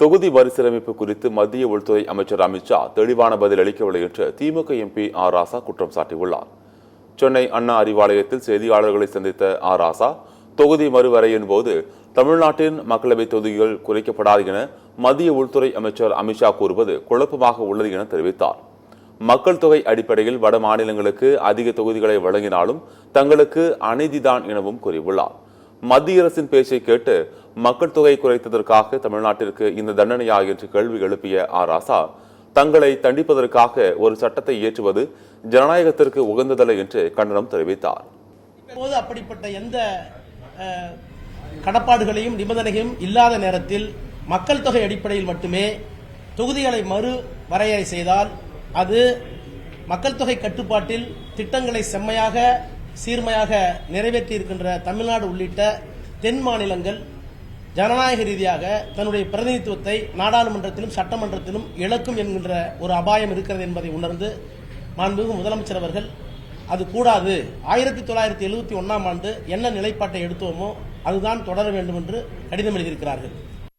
தொகுதி மறுசீரமைப்பு குறித்து மத்திய உள்துறை அமைச்சர் அமித்ஷா தெளிவான பதில் அளிக்கவில்லை என்று திமுக எம்பி ஆர் ராசா குற்றம் சாட்டியுள்ளார். சென்னை அண்ணா அறிவாலயத்தில் செய்தியாளர்களை சந்தித்த ஆர் ராசா, தொகுதி மறுவரையின் போது தமிழ்நாட்டின் மக்களவை தொகுதிகள் குறைக்கப்படாது என மத்திய உள்துறை அமைச்சர் அமித்ஷா கூறுவது குழப்பமாக உள்ளது என தெரிவித்தார். மக்கள் தொகை அடிப்படையில் வட மாநிலங்களுக்கு அதிக தொகுதிகளை வழங்கினாலும் தங்களுக்கு அநீதிதான் எனவும் கூறியுள்ளார். மத்திய அரசின் பேச்சை கேட்டு மக்கள் தொகை குறைத்ததற்காக தமிழ்நாட்டிற்கு இந்த தண்டனையா என்று கேள்வி எழுப்பிய ஆர் ராசா, தங்களை தண்டிப்பதற்காக ஒரு சட்டத்தை இயற்றுவது ஜனநாயகத்திற்கு உகந்ததல்ல என்று கண்டனம் தெரிவித்தார். இப்போது அப்படிப்பட்ட எந்த கடப்பாடுகளையும் நிபந்தனையும் இல்லாத நேரத்தில் மக்கள் தொகை அடிப்படையில் மட்டுமே தொகுதிகளை மறு வரையறை செய்தால் அது மக்கள் தொகை கட்டுப்பாட்டில் திட்டங்களை செம்மையாக சீர்மையாக நிறைவேற்றி இருக்கின்ற தமிழ்நாடு உள்ளிட்ட தென் மாநிலங்கள் ஜனநாயக ரீதியாக தன்னுடைய பிரதிநிதித்துவத்தை நாடாளுமன்றத்திலும் சட்டமன்றத்திலும் இழக்கும் என்கின்ற ஒரு அபாயம் இருக்கிறது என்பதை உணர்ந்து மாண்புமிகு முதலமைச்சர் அவர்கள் அது கூடாது, 1971ஆம் ஆண்டு என்ன நிலைப்பாட்டை எடுத்தோமோ அதுதான் தொடர வேண்டும் என்று கடிதம் எழுதியிருக்கிறார்கள்.